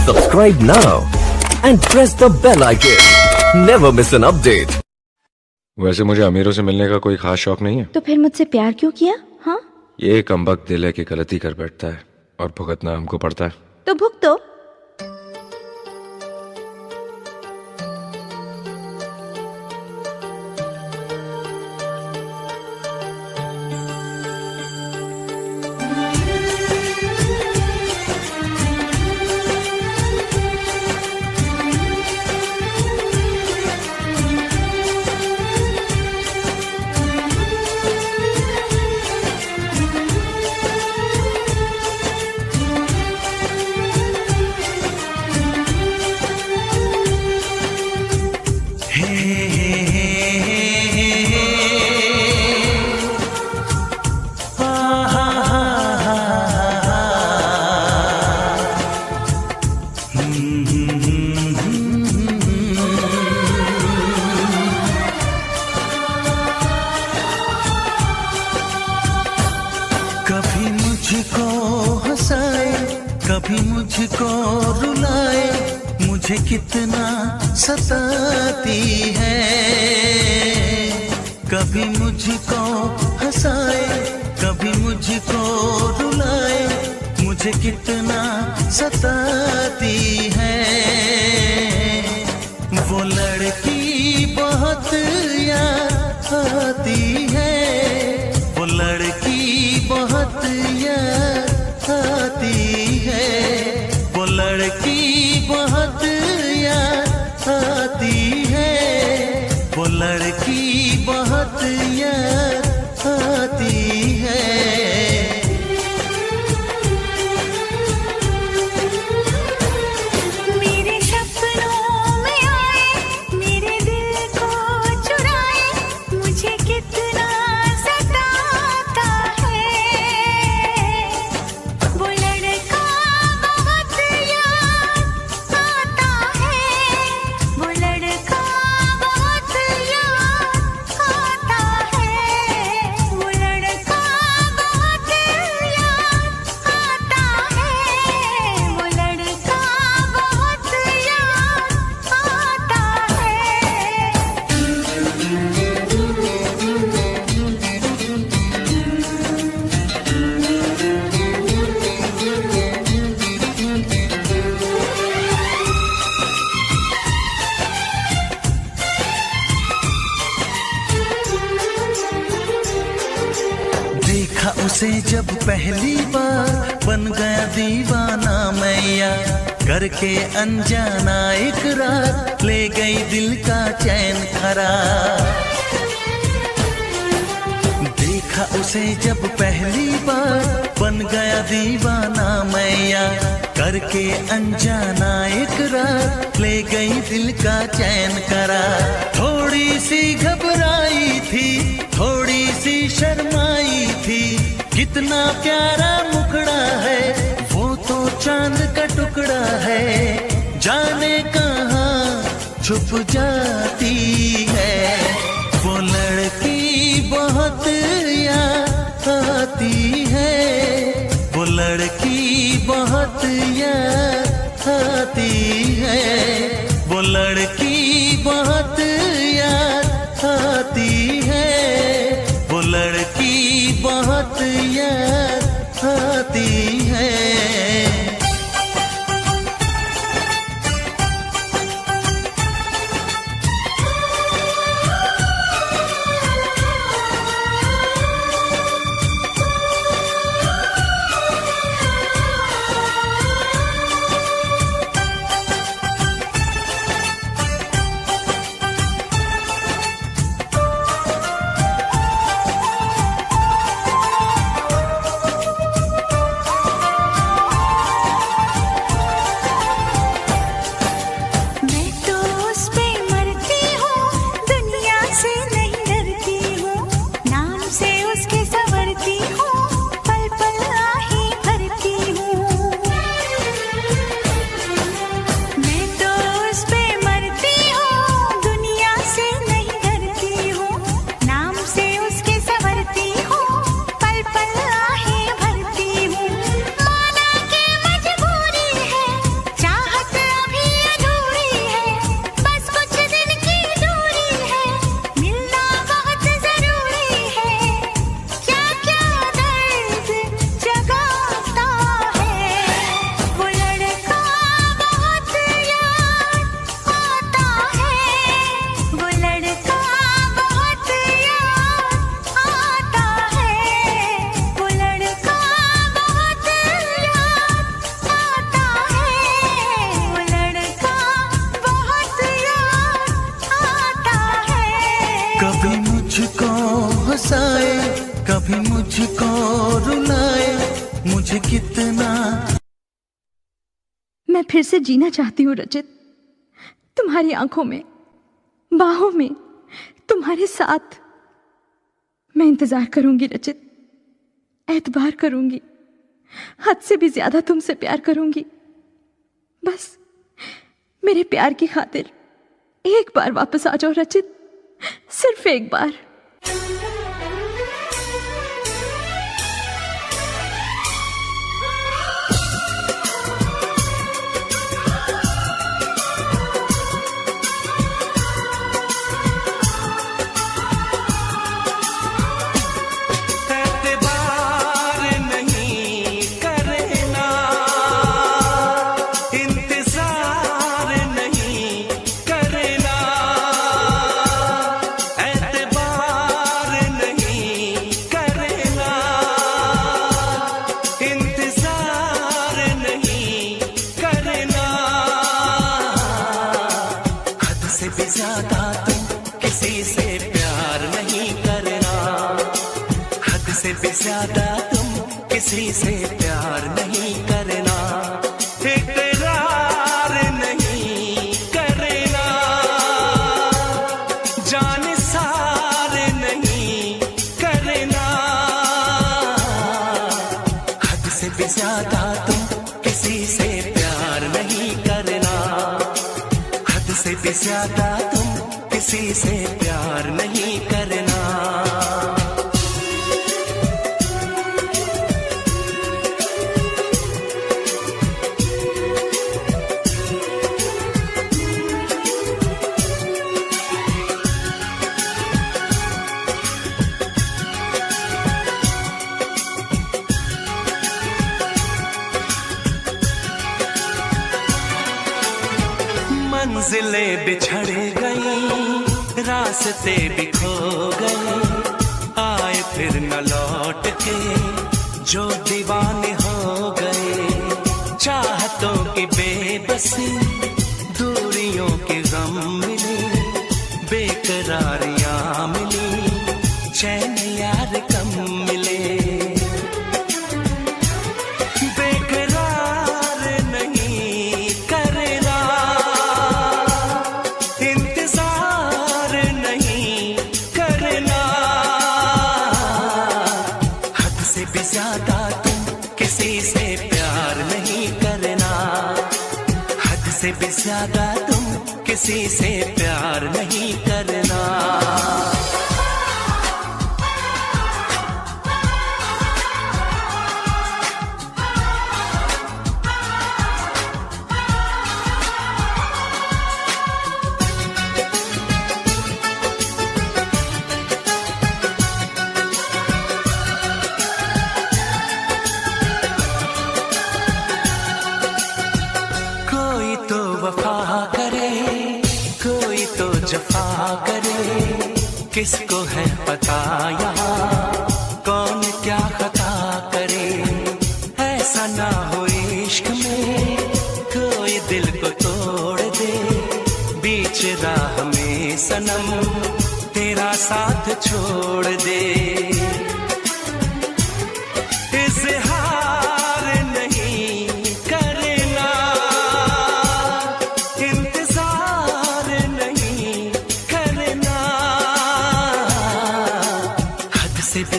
Subscribe now and press the bell icon. Never miss an update. वैसे मुझे अमीरों से मिलने का कोई खास शौक नहीं है। तो फिर मुझसे प्यार क्यों किया? हाँ, ये कमबख्त दिल है कि गलती कर बैठता है और भुगतना हमको पड़ता है। तो भुगतो। कभी मुझको हंसाए, कभी मुझको रुलाए, मुझे कितना सताती है। कभी मुझको हंसाए, कभी मुझको रुलाए, मुझे कितना सताती है। वो लड़की बहुत याद आती है, वो लड़की बहुत याद आती है, वो लड़की बहुत याद आती है, वो लड़की बहुत याद आती है। मेरे सपनों में आए, मेरे दिल को चुराए, मुझे कितना सताता है। वो लड़का बहुत याद आता है, वो लड़का बहुत याद आता है, वो लड़का बहुत याद आता है, वो लड़का बहुत याद आता देखा उसे जब पहली बार, बन गया दीवाना मैया, करके अनजाना इकरार, ले गई दिल का चैन करार। देखा उसे जब पहली बार, बन गया दीवाना मैया, करके अनजाना इकरार, ले गई दिल का चैन करार। थोड़ी सी घबराई थी, थोड़ी सी शर्माई थी, कितना प्यारा मुखड़ा है, वो तो चांद का टुकड़ा है, जाने कहाँ छुप जाती है। वो लड़की बहुत याद आती है, वो लड़की बहुत याद आती है, वो लड़की बहुत याद आती है, वो लड़की बहुत याद आती है। हंसाए, कभी मुझको रुलाए, मुझे कितना। मैं फिर से जीना चाहती हूँ रचित, तुम्हारी आंखों में, बाहों में, तुम्हारे साथ। मैं इंतजार करूंगी रचित, एतबार करूंगी, हद से भी ज्यादा तुमसे प्यार करूंगी। बस मेरे प्यार की खातिर एक बार वापस आ जाओ रचित, सिर्फ एक बार। ज्यादा तुम किसी से प्यार नहीं करना, इकरार नहीं करना, जान सार नहीं करना। हद से भी ज्यादा तुम किसी से प्यार नहीं करना, हद से भी ज्यादा तुम किसी से प्यार नहीं करना। मंजिलें बिछड़ गई, रास्ते भी खो गए, आए फिर न लौट के जो दीवाने हो गए। चाहतों की बेबसी, दूरियों के गम मिले, बेकरारियां मिली, चैन यार कम मिले। ज्यादा तुम किसी से प्यार नहीं करना, हद से भी ज्यादा तुम किसी से प्यार नहीं करना। जफा करे, किसको है पता यहाँ कौन क्या खता करे। ऐसा ना हो इश्क में कोई दिल को तोड़ दे, बीच राह में सनम तेरा साथ छोड़ दे।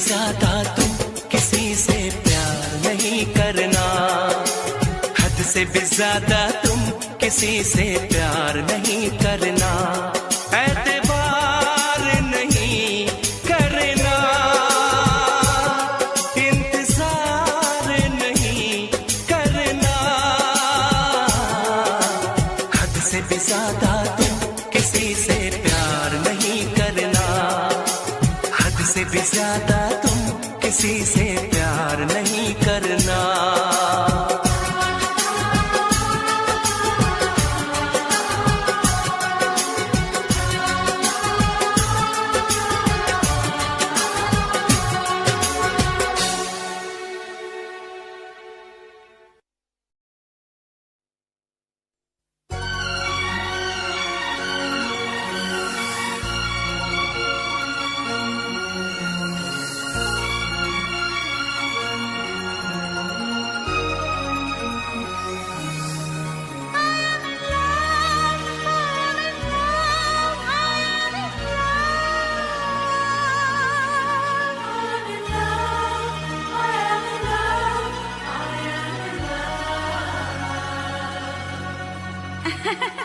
ज्यादा तुम किसी से प्यार नहीं करना, हद से भी ज्यादा तुम किसी से प्यार नहीं करना। एतबार नहीं करना, इंतजार नहीं करना, हद से भी ज्यादा तुम किसी से प्यार नहीं करना, हद से भी ज्यादा तुम किसी से प्यार नहीं करना। है